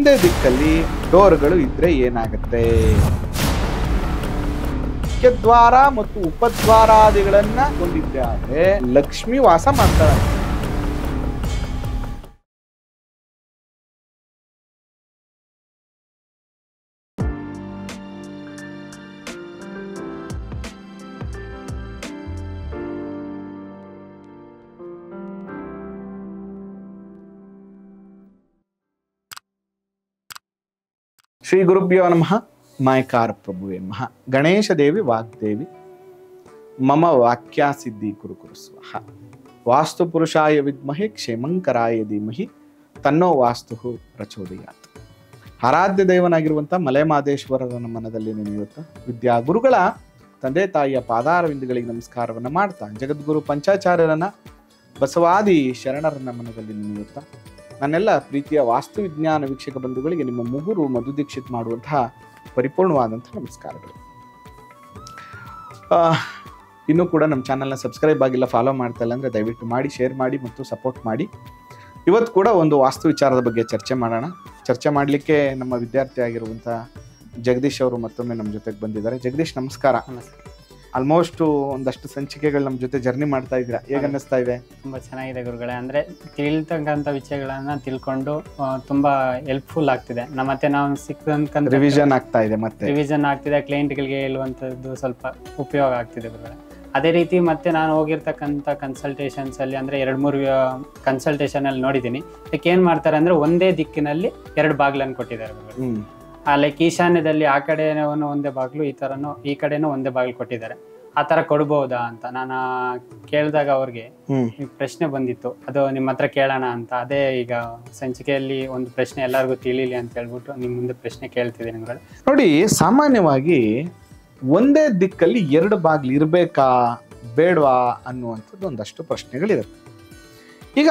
ಒಂದೇ ದಿಕ್ಕಲ್ಲಿ ಡೋರ್ಗಳು ಇದ್ರೆ ಏನಾಗುತ್ತೆ? ಮುಖ್ಯ ದ್ವಾರ ಮತ್ತು ಉಪದ್ವಾರಾದಿಗಳನ್ನ ಹೊಂದಿದ್ದೆ ಆದ್ರೆ ಲಕ್ಷ್ಮಿ ವಾಸ ಮಾಡ್ತಾಳೆ. ಶ್ರೀ ಗುರುಭ್ಯೋ ನಮಃ. ಮಾಯಕಾರ ಪ್ರಭುವೇ ನಮಃ. ಗಣೇಶ ದೇವಿ ವಾಗ್ದೇವಿ ಮಮ ವಾಕ್ಯ ಸಿದ್ಧಿ ಕುರು ಕುರು ಸ್ವಹ. ವಾಸ್ತು ಪುರುಷಾಯ ವಿದ್ಮಹೆ ಕ್ಷೇಮಂಕರಾಯ ಧೀಮಹಿ ತನ್ನೋ ವಾಸ್ತು ಪ್ರಚೋದಯಾತ್. ಆರಾಧ್ಯ ದೇವನಾಗಿರುವಂಥ ಮಲೆಮಹದೇಶ್ವರರ ಮನದಲ್ಲಿ ನೆನೆಯುತ್ತಾ ವಿದ್ಯಾ ಗುರುಗಳ ತಂದೆ ತಾಯಿಯ ಪಾದಾರವಿಂದಗಳಿಗೆ ನಮಸ್ಕಾರವನ್ನು ಮಾಡ್ತಾ ಜಗದ್ಗುರು ಪಂಚಾಚಾರ್ಯರನ್ನ ಬಸವಾದಿ ಶರಣರನ್ನ ಮನದಲ್ಲಿ ನೆನೆಯುತ್ತಾ ನನ್ನೆಲ್ಲ ಪ್ರೀತಿಯ ವಾಸ್ತು ವಿಜ್ಞಾನ ವೀಕ್ಷಕ ಬಂಧುಗಳಿಗೆ ನಿಮ್ಮ ಮುಗುರು ಮಧು ದೀಕ್ಷಿತ್ ಮಾಡುವಂತಹ ಪರಿಪೂರ್ಣವಾದಂತಹ ನಮಸ್ಕಾರಗಳು. ಇನ್ನೂ ಕೂಡ ನಮ್ಮ ಚಾನಲ್ನ ಸಬ್ಸ್ಕ್ರೈಬ್ ಆಗಿಲ್ಲ, ಫಾಲೋ ಮಾಡ್ತಾ ಇಲ್ಲ ಅಂದರೆ ದಯವಿಟ್ಟು ಮಾಡಿ, ಶೇರ್ ಮಾಡಿ ಮತ್ತು ಸಪೋರ್ಟ್ ಮಾಡಿ. ಇವತ್ತು ಕೂಡ ಒಂದು ವಾಸ್ತು ವಿಚಾರದ ಬಗ್ಗೆ ಚರ್ಚೆ ಮಾಡೋಣ. ಚರ್ಚೆ ಮಾಡಲಿಕ್ಕೆ ನಮ್ಮ ವಿದ್ಯಾರ್ಥಿ ಆಗಿರುವಂಥ ಜಗದೀಶ್ ಅವರು ಮತ್ತೊಮ್ಮೆ ನಮ್ಮ ಜೊತೆಗೆ ಬಂದಿದ್ದಾರೆ. ಜಗದೀಶ್ ನಮಸ್ಕಾರ. ಆಲ್ಮೋಸ್ಟ್ ಒಂದಷ್ಟು ಸಂಚಿಕೆಗಳು ನಮ್ಮ ಜೊತೆ ಜರ್ನಿ ಮಾಡ್ತಾ ಇದ್ದೀರಾ, ಹೇಗೆ ಅನ್ನಿಸ್ತಾ ಇದೆ? ತುಂಬಾ ಚೆನ್ನಾಗಿದೆ ಗುರುಗಳೇ. ಅಂದ್ರೆ ತಿಳಿತಕ್ಕಂಥ ವಿಷಯಗಳನ್ನ ತಿಳ್ಕೊಂಡು ತುಂಬಾ ಹೆಲ್ಪ್ಫುಲ್ ಆಗ್ತಿದೆ. ಮತ್ತೆ ನಾವು ಸಿಕ್ಕಂತ ರಿವಿಷನ್ ಆಗ್ತಾ ಇದೆ, ಮತ್ತೆ ರಿವಿಷನ್ ಆಗ್ತಿದೆ, ಕ್ಲೈಂಟ್ಗಳಿಗೆ ಹೇಳುವಂಥದ್ದು ಸ್ವಲ್ಪ ಉಪಯೋಗ ಆಗ್ತಿದೆ ಗುರುಗಳೇ. ಅದೇ ರೀತಿ ಮತ್ತೆ ನಾನು ಹೋಗಿರ್ತಕ್ಕಂಥ ಕನ್ಸಲ್ಟೇಷನ್ಸ್ ಅಲ್ಲಿ ಅಂದ್ರೆ 2-3 ಕನ್ಸಲ್ಟೇಷನ್ ಅಲ್ಲಿ ನೋಡಿದ್ದೀನಿ. ಅದಕ್ಕೆ ಏನ್ ಮಾಡ್ತಾರೆ ಅಂದ್ರೆ ಒಂದೇ ದಿಕ್ಕಿನಲ್ಲಿ 2 ಬಾಗಿಲನ್ನು ಕೊಟ್ಟಿದ್ದಾರೆ ಗುರುಗಳು. ಲೈಕ್ ಈಶಾನ್ಯದಲ್ಲಿ ಆ ಕಡೆನೂ ಒಂದೇ ಬಾಗಿಲು, ಈ ಕಡೆನೂ ಒಂದೇ ಬಾಗಿಲು ಕೊಟ್ಟಿದ್ದಾರೆ. ಆ ತರ ಕೊಡ್ಬಹುದಾ ಅಂತ ನಾನು ಕೇಳಿದಾಗ ಅವ್ರಿಗೆ ಪ್ರಶ್ನೆ ಬಂದಿತ್ತು, ಅದು ನಿಮ್ಮ ಹತ್ರ ಕೇಳೋಣ ಅಂತ. ಅದೇ ಈಗ ಸಂಚಿಕೆಯಲ್ಲಿ ಒಂದು ಪ್ರಶ್ನೆ ಎಲ್ಲರಿಗೂ ತಿಳಿಲಿ ಅಂತ ಹೇಳ್ಬಿಟ್ಟು ನಿಮ್ ಮುಂದೆ ಪ್ರಶ್ನೆ ಕೇಳ್ತಿದ್ದೀನಿ ಗುರುಗಳೇ. ನೋಡಿ, ಸಾಮಾನ್ಯವಾಗಿ ಒಂದೇ ದಿಕ್ಕಲ್ಲಿ 2 ಬಾಗಿಲು ಇರಬೇಕಾ ಬೇಡವಾ ಅನ್ನುವಂಥದ್ದು ಒಂದಷ್ಟು ಪ್ರಶ್ನೆಗಳಿರುತ್ತೆ. ಈಗ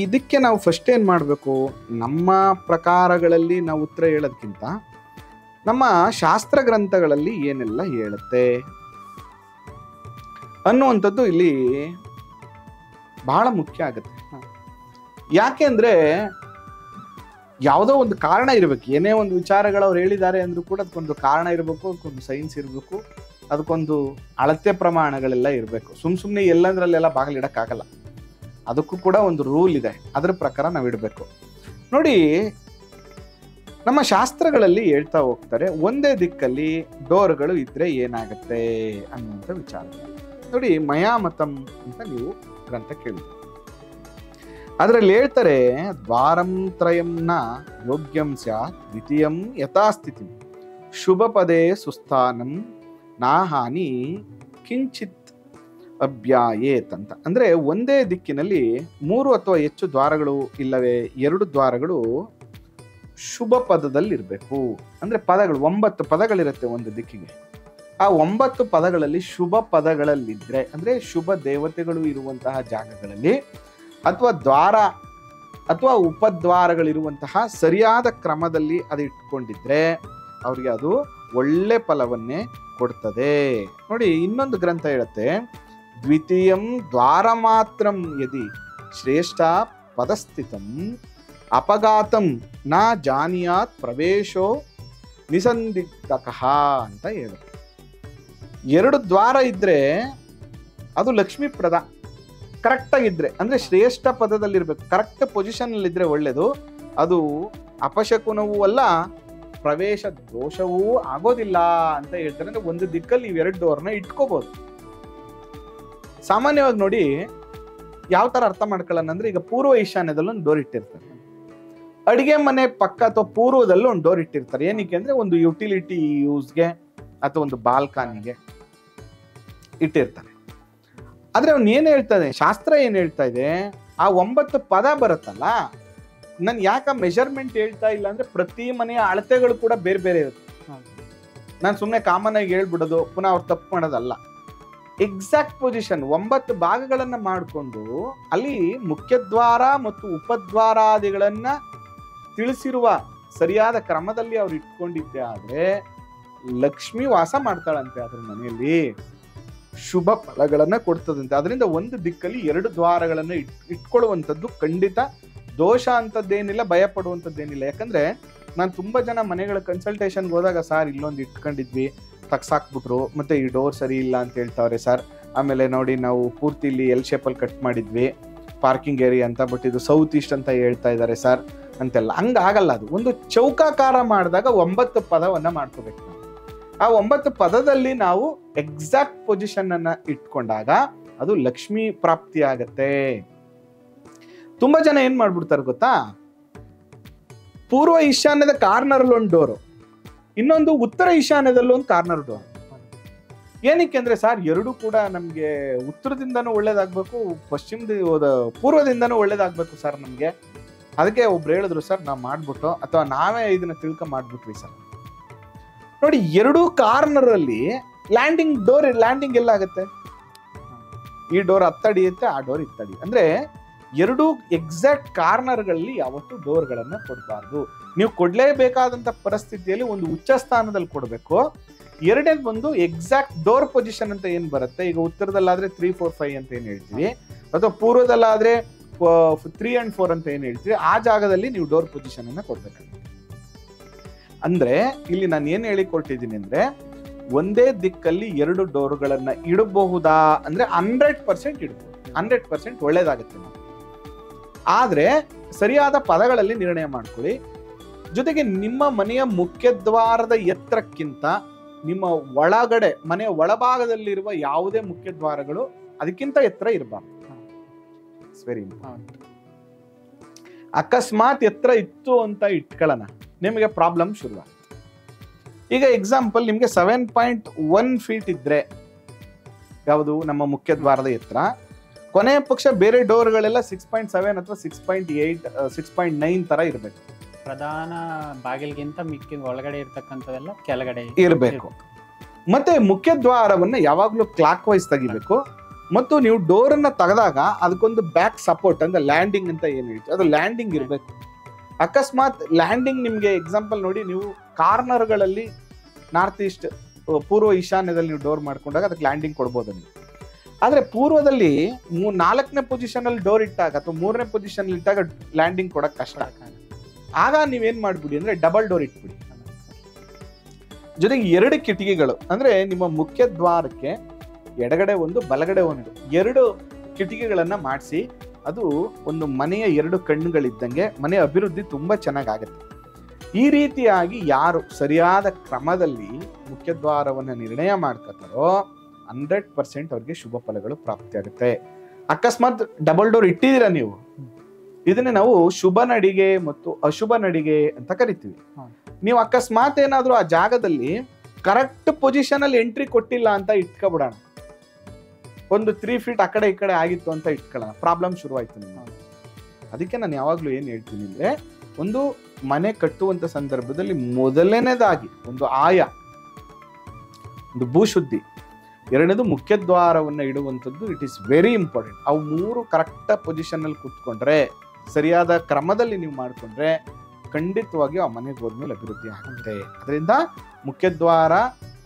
ಇದಕ್ಕೆ ನಾವು ಫಸ್ಟ್ ಏನು ಮಾಡಬೇಕು, ನಮ್ಮ ಪ್ರಕಾರಗಳಲ್ಲಿ ನಾವು ಉತ್ತರ ಹೇಳೋದಕ್ಕಿಂತ ನಮ್ಮ ಶಾಸ್ತ್ರ ಗ್ರಂಥಗಳಲ್ಲಿ ಏನೆಲ್ಲ ಹೇಳುತ್ತೆ ಅನ್ನುವಂಥದ್ದು ಇಲ್ಲಿ ಬಹಳ ಮುಖ್ಯ ಆಗುತ್ತೆ. ಯಾಕೆ ಅಂದರೆ ಯಾವುದೋ ಒಂದು ಕಾರಣ ಇರಬೇಕು. ಏನೇ ಒಂದು ವಿಚಾರಗಳು ಅವ್ರು ಹೇಳಿದ್ದಾರೆ ಅಂದರೂ ಕೂಡ ಅದಕ್ಕೊಂದು ಕಾರಣ ಇರಬೇಕು, ಅದಕ್ಕೊಂದು ಸೈನ್ಸ್ ಇರಬೇಕು, ಅದಕ್ಕೊಂದು ಅಳತೆ ಪ್ರಮಾಣಗಳೆಲ್ಲ ಇರಬೇಕು. ಸುಮ್ಮನೆ ಎಲ್ಲಂದ್ರಲ್ಲೆಲ್ಲ ಬಾಗಿಲಿಡಕ್ಕಾಗಲ್ಲ. ಅದಕ್ಕೂ ಕೂಡ ಒಂದು ರೂಲ್ ಇದೆ, ಅದರ ಪ್ರಕಾರ ನಾವು ಇಡಬೇಕು. ನೋಡಿ, ನಮ್ಮ ಶಾಸ್ತ್ರಗಳಲ್ಲಿ ಹೇಳ್ತಾ ಹೋಗ್ತಾರೆ ಒಂದೇ ದಿಕ್ಕಲ್ಲಿ ಡೋರ್ಗಳು ಇದ್ರೆ ಏನಾಗುತ್ತೆ ಅನ್ನುವಂಥ ವಿಚಾರ. ನೋಡಿ, ಮಯಾಮತಂ ಅಂತ ನೀವು ಗ್ರಂಥ ಕೇಳಿ, ಅದರಲ್ಲಿ ಹೇಳ್ತಾರೆ ದ್ವಾರಂ ತ್ರಯಂನ ಯೋಗ್ಯಂ ಸ್ಯಾತ್ ದ್ವಿತೀಯಂ ಯಥಾಸ್ಥಿತಿ ಶುಭ ಪದೇ ಸುಸ್ಥಾನಂ ನಾಹಾನಿ ಕಿಂಚಿತ್ ಅಭ್ಯಾಯೇತ್ ಅಂತ. ಅಂದ್ರೆ ಒಂದೇ ದಿಕ್ಕಿನಲ್ಲಿ 3 ಅಥವಾ ಹೆಚ್ಚು ದ್ವಾರಗಳು ಇಲ್ಲವೇ 2 ದ್ವಾರಗಳು ಶುಭ ಪದದಲ್ಲಿ ಇರಬೇಕು. ಅಂದ್ರೆ ಪದಗಳು 9 ಪದಗಳಿರುತ್ತೆ ಒಂದು ದಿಕ್ಕಿಗೆ. ಆ 9 ಪದಗಳಲ್ಲಿ ಶುಭ ಪದಗಳಲ್ಲಿದ್ರೆ ಅಂದ್ರೆ ಶುಭ ದೇವತೆಗಳು ಇರುವಂತಹ ಜಾಗಗಳಲ್ಲಿ ಅಥವಾ ದ್ವಾರ ಅಥವಾ ಉಪದ್ವಾರಗಳಿರುವಂತಹ ಸರಿಯಾದ ಕ್ರಮದಲ್ಲಿ ಅದು ಇಟ್ಕೊಂಡಿದ್ರೆ ಅವ್ರಿಗೆ ಅದು ಒಳ್ಳೆ ಫಲವನ್ನೇ ಕೊಡ್ತದೆ. ನೋಡಿ, ಇನ್ನೊಂದು ಗ್ರಂಥ ಹೇಳುತ್ತೆ ದ್ವಿತೀಯಂ ದ್ವಾರ ಮಾತ್ರಂ ಯದಿ ಶ್ರೇಷ್ಠ ಪದಸ್ಥಿತಂ ಅಪಘಾತಂ ನ ಜಾನಿಯಾತ್ ಪ್ರವೇಶೋ ನಿಸಂದಿಗ್ಧಕಃ ಅಂತ ಹೇಳುತ್ತೆ. 2 ದ್ವಾರ ಇದ್ರೆ ಅದು ಲಕ್ಷ್ಮೀಪ್ರದ, ಕರೆಕ್ಟ್ ಆಗಿದ್ರೆ ಅಂದ್ರೆ ಶ್ರೇಷ್ಠ ಪದದಲ್ಲಿರ್ಬೇಕು, ಕರೆಕ್ಟ್ ಪೊಸಿಷನ್ ಅಲ್ಲಿ ಇದ್ರೆ ಒಳ್ಳೇದು. ಅದು ಅಪಶಕುನವೂ ಅಲ್ಲ, ಪ್ರವೇಶ ದೋಷವೂ ಆಗೋದಿಲ್ಲ ಅಂತ ಹೇಳ್ತಾರೆ. ಅಂದ್ರೆ ಒಂದು ದಿಕ್ಕಲ್ಲಿ ಇವ್ 2 ಡೋರ್ನ ಇಟ್ಕೋಬಹುದು. ಸಾಮಾನ್ಯವಾಗಿ ನೋಡಿ ಯಾವ ತರ ಅರ್ಥ ಮಾಡ್ಕೊಳ್ಳೋಣ ಅಂದ್ರೆ, ಈಗ ಪೂರ್ವ ಈಶಾನ್ಯದಲ್ಲಿ ಒಂದು ಡೋರ್ ಇಟ್ಟಿರ್ತಾರೆ, ಅಡಿಗೆ ಮನೆ ಪಕ್ಕ ಅಥವಾ ಪೂರ್ವದಲ್ಲೂ ಒಂದು ಡೋರ್ ಇಟ್ಟಿರ್ತಾರೆ. ಏನಕ್ಕೆ ಅಂದ್ರೆ ಒಂದು ಯುಟಿಲಿಟಿ ಯೂಸ್ಗೆ ಅಥವಾ ಒಂದು ಬಾಲ್ಕನಿಗೆ ಇಟ್ಟಿರ್ತಾರೆ. ಆದ್ರೆ ಅವ್ನು ಏನ್ ಹೇಳ್ತಾನೆ, ಶಾಸ್ತ್ರ ಏನ್ ಹೇಳ್ತಾ ಇದೆ, ಆ 9 ಪದ ಬರುತ್ತಲ್ಲ, ನನ್ ಯಾಕ ಮೆಜರ್ಮೆಂಟ್ ಹೇಳ್ತಾ ಇಲ್ಲ ಅಂದ್ರೆ ಪ್ರತಿ ಮನೆಯ ಅಳತೆಗಳು ಕೂಡ ಬೇರೆ ಬೇರೆ ಇರುತ್ತೆ. ನಾನು ಸುಮ್ಮನೆ ಕಾಮನ್ ಆಗಿ ಹೇಳ್ಬಿಡೋದು, ಪುನಃ ಅವ್ರು ತಪ್ಪು ಮಾಡೋದಲ್ಲ. ಎಕ್ಸಾಕ್ಟ್ ಪೊಸಿಷನ್ 9 ಭಾಗಗಳನ್ನ ಮಾಡಿಕೊಂಡು ಅಲ್ಲಿ ಮುಖ್ಯದ್ವಾರ ಮತ್ತು ಉಪದ್ವಾರಾದಿಗಳನ್ನ ತಿಳಿಸಿರುವ ಸರಿಯಾದ ಕ್ರಮದಲ್ಲಿ ಅವ್ರು ಇಟ್ಕೊಂಡಿದ್ದೆ ಆದ್ರೆ ಲಕ್ಷ್ಮಿ ವಾಸ ಮಾಡ್ತಾಳಂತೆ ಅದ್ರ ಮನೆಯಲ್ಲಿ, ಶುಭ ಫಲಗಳನ್ನ ಕೊಡ್ತದಂತೆ. ಅದರಿಂದ ಒಂದು ದಿಕ್ಕಲ್ಲಿ 2 ದ್ವಾರಗಳನ್ನ ಇಟ್ಕೊಳ್ಳುವಂಥದ್ದು ಖಂಡಿತ ದೋಷ ಅಂತದ್ದೇನಿಲ್ಲ, ಭಯ ಪಡುವಂಥದ್ದೇನಿಲ್ಲ. ಯಾಕಂದ್ರೆ ನಾನು ತುಂಬಾ ಜನ ಮನೆಗಳ ಕನ್ಸಲ್ಟೇಷನ್ಗೆ ಹೋದಾಗ ಸರ್ ಇಲ್ಲೊಂದು ಇಟ್ಕೊಂಡಿದ್ವಿ ತಗ್ಸಾಕ್ಬಿಟ್ರು, ಮತ್ತೆ ಈ ಡೋರ್ ಸರಿ ಇಲ್ಲ ಅಂತ ಹೇಳ್ತಾವ್ರೆ ಸರ್. ಆಮೇಲೆ ನೋಡಿ ನಾವು ಪೂರ್ತಿ ಇಲ್ಲಿ ಎಲ್ ಶೇಪಲ್ಲಿ ಕಟ್ ಮಾಡಿದ್ವಿ ಪಾರ್ಕಿಂಗ್ ಏರಿಯಾ ಅಂತ, ಬಟ್ ಇದು ಸೌತ್ ಈಸ್ಟ್ ಅಂತ ಹೇಳ್ತಾ ಇದ್ದಾರೆ ಸರ್ ಅಂತೆಲ್ಲ. ಹಂಗಾಗಲ್ಲ. ಅದು ಒಂದು ಚೌಕಾಕಾರ ಮಾಡಿದಾಗ 9 ಪದವನ್ನ ಮಾಡ್ಕೋಬೇಕು ನಾವು. ಆ 9 ಪದದಲ್ಲಿ ನಾವು ಎಕ್ಸಾಕ್ಟ್ ಪೊಸಿಷನ್ ಅನ್ನ ಇಟ್ಕೊಂಡಾಗ ಅದು ಲಕ್ಷ್ಮೀ ಪ್ರಾಪ್ತಿ ಆಗತ್ತೆ. ತುಂಬಾ ಜನ ಏನ್ ಮಾಡ್ಬಿಡ್ತಾರೆ ಗೊತ್ತಾ, ಪೂರ್ವ ಈಶಾನ್ಯದ ಕಾರ್ನರ್ ಒಂದು ಡೋರು, ಇನ್ನೊಂದು ಉತ್ತರ ಈಶಾನ್ಯದಲ್ಲೂ ಒಂದು ಕಾರ್ನರ್ ಡೋರ್. ಏನಕ್ಕೆ ಅಂದ್ರೆ ಸರ್ ಎರಡೂ ಕೂಡ ನಮ್ಗೆ ಉತ್ತರದಿಂದನೂ ಒಳ್ಳೇದಾಗ್ಬೇಕು, ಪೂರ್ವದಿಂದನೂ ಒಳ್ಳೇದಾಗ್ಬೇಕು ಸರ್ ನಮ್ಗೆ. ಅದಕ್ಕೆ ಒಬ್ರು ಹೇಳಿದ್ರು ಸರ್ ನಾವು ಮಾಡ್ಬಿಟ್ಟು, ಅಥವಾ ನಾವೇ ಇದನ್ನ ತಿಳ್ಕೊ ಮಾಡ್ಬಿಟ್ವಿ ಸರ್. ನೋಡಿ, ಎರಡೂ ಕಾರ್ನರ್ ಅಲ್ಲಿ ಲ್ಯಾಂಡಿಂಗ್ ಎಲ್ಲ ಆಗುತ್ತೆ. ಈ ಡೋರ್ ಹತ್ತಡಿಯುತ್ತೆ, ಆ ಡೋರ್ ಇತ್ತಡಿ. ಅಂದ್ರೆ ಎರಡೂ ಎಕ್ಸಾಕ್ಟ್ ಕಾರ್ನರ್ಗಳಲ್ಲಿ ಯಾವತ್ತೂ ಡೋರ್ಗಳನ್ನ ಕೊಡಬಾರ್ದು. ನೀವು ಕೊಡ್ಲೇಬೇಕಾದಂತ ಪರಿಸ್ಥಿತಿಯಲ್ಲಿ ಒಂದು ಉಚ್ಚ ಸ್ಥಾನದಲ್ಲಿ ಕೊಡಬೇಕು. ಎರಡನೇದು ಒಂದು ಎಕ್ಸಾಕ್ಟ್ ಡೋರ್ ಪೊಸಿಷನ್ ಅಂತ ಏನ್ ಬರುತ್ತೆ, ಈಗ ಉತ್ತರದಲ್ಲಾದ್ರೆ 3, 4, 5 ಅಂತ ಏನ್ ಹೇಳ್ತೀವಿ, ಅಥವಾ ಪೂರ್ವದಲ್ಲಾದ್ರೆ 3 and 4 ಅಂತ ಏನ್ ಹೇಳ್ತೀವಿ, ಆ ಜಾಗದಲ್ಲಿ ನೀವು ಡೋರ್ ಪೊಸಿಷನ್ ಅನ್ನ ಕೊಡ್ಬೇಕಾಗುತ್ತೆ. ಅಂದ್ರೆ ಇಲ್ಲಿ ನಾನು ಏನ್ ಹೇಳಿಕೊಟ್ಟಿದ್ದೀನಿ ಅಂದ್ರೆ, ಒಂದೇ ದಿಕ್ಕಲ್ಲಿ 2 ಡೋರ್ಗಳನ್ನ ಇಡಬಹುದಾ ಅಂದ್ರೆ 100% ಇಡಬಹುದು, 100% ಒಳ್ಳೇದಾಗುತ್ತೆ. ಆದ್ರೆ ಸರಿಯಾದ ಪದಗಳಲ್ಲಿ ನಿರ್ಣಯ ಮಾಡ್ಕೊಳ್ಳಿ. ಜೊತೆಗೆ ನಿಮ್ಮ ಮನೆಯ ಮುಖ್ಯದ್ವಾರದ ಎತ್ತರಕ್ಕಿಂತ ನಿಮ್ಮ ಒಳಗಡೆ ಮನೆಯ ಒಳಭಾಗದಲ್ಲಿರುವ ಯಾವುದೇ ಮುಖ್ಯದ್ವಾರಗಳು ಅದಕ್ಕಿಂತ ಎತ್ತರ ಇರಬಾರ್ದು. It's very important. ಅಕಸ್ಮಾತ್ ಎತ್ತರ ಇತ್ತು ಅಂತ ಇಟ್ಕೊಳ್ಳೋಣ, ನಿಮಗೆ ಪ್ರಾಬ್ಲಮ್ ಶುರುವಾಗುತ್ತೆ. ಈಗ ಎಕ್ಸಾಂಪಲ್, ನಿಮ್ಗೆ 7.1 ಫೀಟ್ ಇದ್ರೆ ಯಾವುದು ನಮ್ಮ ಮುಖ್ಯದ್ವಾರದ ಎತ್ತರ, ಕೊನೆಯ ಪಕ್ಷ ಬೇರೆ ಡೋರ್ಗಳೆಲ್ಲ 6.7 ಅಥವಾ 6.8, 6.9 ತರ ಇರಬೇಕು. ಪ್ರಧಾನ ಬಾಗಿಲಿಗಿಂತ ಮಿಕ್ಕಿದ ಒಳಗಡೆ ಇರ್ತಕ್ಕಂಥವೆಲ್ಲ ಕೆಳಗಡೆ ಇರಬೇಕು. ಮತ್ತೆ ಮುಖ್ಯದ್ವಾರವನ್ನ ಯಾವಾಗ್ಲೂ ಕ್ಲಾಕ್ ವೈಸ್ ತೆಗಿಬೇಕು. ಮತ್ತು ನೀವು ಡೋರ್ ಅನ್ನ ತೆಗೆದಾಗ ಅದಕ್ಕೊಂದು ಬ್ಯಾಕ್ ಸಪೋರ್ಟ್ ಅಂದ್ರೆ ಲ್ಯಾಂಡಿಂಗ್ ಅಂತ ಏನ್ ಹೇಳ್ತೀವಿ, ಅದು ಲ್ಯಾಂಡಿಂಗ್ ಇರಬೇಕು. ಅಕಸ್ಮಾತ್ ಲ್ಯಾಂಡಿಂಗ್ ನಿಮ್ಗೆ ಎಕ್ಸಾಂಪಲ್ ನೋಡಿ, ನೀವು ಕಾರ್ನರ್ಗಳಲ್ಲಿ ನಾರ್ತ್ ಈಸ್ಟ್ ಪೂರ್ವ ಈಶಾನ್ಯದಲ್ಲಿ ನೀವು ಡೋರ್ ಮಾಡ್ಕೊಂಡಾಗ ಅದಕ್ಕೆ ಲ್ಯಾಂಡಿಂಗ್ ಕೊಡ್ಬೋದು ನೀವು. ಆದ್ರೆ ಪೂರ್ವದಲ್ಲಿ 4ನೇ ಪೊಸಿಷನ್ ಅಲ್ಲಿ ಡೋರ್ ಇಟ್ಟಾಗ ಅಥವಾ 3ನೇ ಪೊಸಿಷನ್ ಇಟ್ಟಾಗ ಲ್ಯಾಂಡಿಂಗ್ ಕೊಡಕ್ ಕಷ್ಟ. ಆಗ ನೀವೇನ್ ಮಾಡ್ಬಿಡಿ ಅಂದ್ರೆ ಡಬಲ್ ಡೋರ್ ಇಟ್ಬಿಡಿ. ಜೊತೆಗೆ 2 ಕಿಟಕಿಗಳು ಅಂದ್ರೆ ನಿಮ್ಮ ಮುಖ್ಯ ದ್ವಾರಕ್ಕೆ ಎಡಗಡೆ ಒಂದು ಬಲಗಡೆ ಒಂದು 2 ಕಿಟಕಿಗಳನ್ನ ಮಾಡಿಸಿ, ಅದು ಒಂದು ಮನೆಯ 2 ಕಣ್ಣುಗಳಿದ್ದಂಗೆ ಮನೆಯ ಅಭಿವೃದ್ಧಿ ತುಂಬಾ ಚೆನ್ನಾಗಾಗುತ್ತೆ. ಈ ರೀತಿಯಾಗಿ ಯಾರು ಸರಿಯಾದ ಕ್ರಮದಲ್ಲಿ ಮುಖ್ಯದ್ವಾರವನ್ನ ನಿರ್ಣಯ ಮಾಡ್ಕೊತಾರೋ 100% ಅವ್ರಿಗೆ ಶುಭ ಫಲಗಳು ಪ್ರಾಪ್ತಿ ಆಗುತ್ತೆ. ಅಕಸ್ಮಾತ್ ಡಬಲ್ ಡೋರ್ ಇಟ್ಟಿದ್ದೀರಾ ನೀವು, ಇದನ್ನೇ ನಾವು ಶುಭ ನಡಿಗೆ ಮತ್ತು ಅಶುಭ ನಡಿಗೆ ಅಂತ ಕರಿತೀವಿ. ನೀವು ಅಕಸ್ಮಾತ್ ಏನಾದ್ರೂ ಆ ಜಾಗದಲ್ಲಿ ಕರೆಕ್ಟ್ ಪೊಸಿಷನ್ ಅಲ್ಲಿ ಎಂಟ್ರಿ ಕೊಟ್ಟಿಲ್ಲ ಅಂತ ಇಟ್ಕೊಬಿಡೋಣ, ಒಂದು 3 ಫೀಟ್ ಆ ಕಡೆ ಈ ಕಡೆ ಆಗಿತ್ತು ಅಂತ ಇಟ್ಕೊಳ್ಳೋಣ, ಪ್ರಾಬ್ಲಮ್ ಶುರುವಾಯ್ತು ನಿಮ್ಗೆ. ಅದಕ್ಕೆ ನಾನು ಯಾವಾಗ್ಲೂ ಏನ್ ಹೇಳ್ತೀನಿ ಅಂದ್ರೆ, ಒಂದು ಮನೆ ಕಟ್ಟುವಂತ ಸಂದರ್ಭದಲ್ಲಿ ಮೊದಲನೇದಾಗಿ ಒಂದು ಒಂದು ಭೂಶುದ್ಧಿ, ಎರಡನೇದು ಮುಖ್ಯದ್ವಾರವನ್ನ ಇಡುವಂಥದ್ದು, ಇಟ್ ಈಸ್ ವೆರಿ ಇಂಪಾರ್ಟೆಂಟ್. ಅವು 3 ಕರೆಕ್ಟ್ ಪೊಸಿಷನ್ ಅಲ್ಲಿ ಕೂತ್ಕೊಂಡ್ರೆ, ಸರಿಯಾದ ಕ್ರಮದಲ್ಲಿ ನೀವು ಮಾಡ್ಕೊಂಡ್ರೆ ಖಂಡಿತವಾಗಿ ಆ ಮನೆಗೆ ಹೋದ್ಮೇಲೆ ಅಭಿವೃದ್ಧಿ ಆಗುತ್ತೆ. ಅದರಿಂದ ಮುಖ್ಯದ್ವಾರ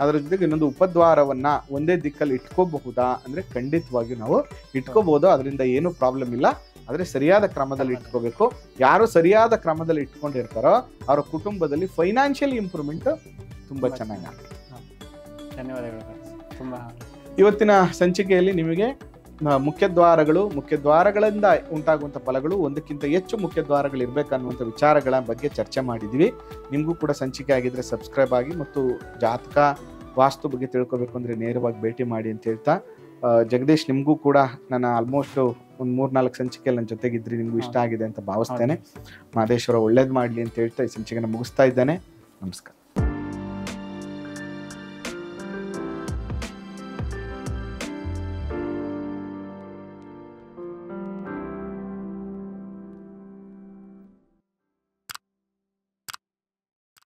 ಅದರ ಜೊತೆಗೆ ಇನ್ನೊಂದು ಉಪದ್ವಾರವನ್ನ ಒಂದೇ ದಿಕ್ಕಲ್ಲಿ ಇಟ್ಕೋಬಹುದಾ ಅಂದ್ರೆ ಖಂಡಿತವಾಗಿ ನಾವು ಇಟ್ಕೋಬಹುದು, ಅದರಿಂದ ಏನು ಪ್ರಾಬ್ಲಮ್ ಇಲ್ಲ. ಆದ್ರೆ ಸರಿಯಾದ ಕ್ರಮದಲ್ಲಿ ಇಟ್ಕೋಬೇಕು. ಯಾರು ಸರಿಯಾದ ಕ್ರಮದಲ್ಲಿ ಇಟ್ಕೊಂಡಿರ್ತಾರೋ ಅವರ ಕುಟುಂಬದಲ್ಲಿ ಫೈನಾನ್ಷಿಯಲ್ ಇಂಪ್ರೂವ್ಮೆಂಟ್ ತುಂಬಾ ಚೆನ್ನಾಗಿ. ಧನ್ಯವಾದಗಳು. ತುಂಬಾ ಇವತ್ತಿನ ಸಂಚಿಕೆಯಲ್ಲಿ ನಿಮಗೆ ಮುಖ್ಯದ್ವಾರಗಳಿಂದ ಉಂಟಾಗುವಂಥ ಫಲಗಳು, ಒಂದಕ್ಕಿಂತ ಹೆಚ್ಚು ಮುಖ್ಯದ್ವಾರಗಳು ಇರ್ಬೇಕನ್ನುವಂಥ ವಿಚಾರಗಳ ಬಗ್ಗೆ ಚರ್ಚೆ ಮಾಡಿದ್ವಿ. ನಿಮಗೂ ಕೂಡ ಸಂಚಿಕೆ ಆಗಿದ್ರೆ ಸಬ್ಸ್ಕ್ರೈಬ್ ಆಗಿ, ಮತ್ತು ಜಾತಕ ವಾಸ್ತು ಬಗ್ಗೆ ತಿಳ್ಕೊಬೇಕು ಅಂದ್ರೆ ನೇರವಾಗಿ ಭೇಟಿ ಮಾಡಿ ಅಂತ ಹೇಳ್ತಾ, ಜಗದೀಶ್ ನಿಮಗೂ ಕೂಡ ನಾನು ಆಲ್ಮೋಸ್ಟ್ ಒಂದು 3-4 ಸಂಚಿಕೆಯಲ್ಲಿ ನನ್ನ ಜೊತೆಗಿದ್ರಿ, ನಿಮಗೂ ಇಷ್ಟ ಆಗಿದೆ ಅಂತ ಭಾವಿಸ್ತೇನೆ. ಮಹದೇಶ್ವರ ಒಳ್ಳೇದು ಮಾಡಲಿ ಅಂತ ಹೇಳ್ತಾ ಈ ಸಂಚಿಕೆನ ಮುಗಿಸ್ತಾ ಇದ್ದೇನೆ. ನಮಸ್ಕಾರ.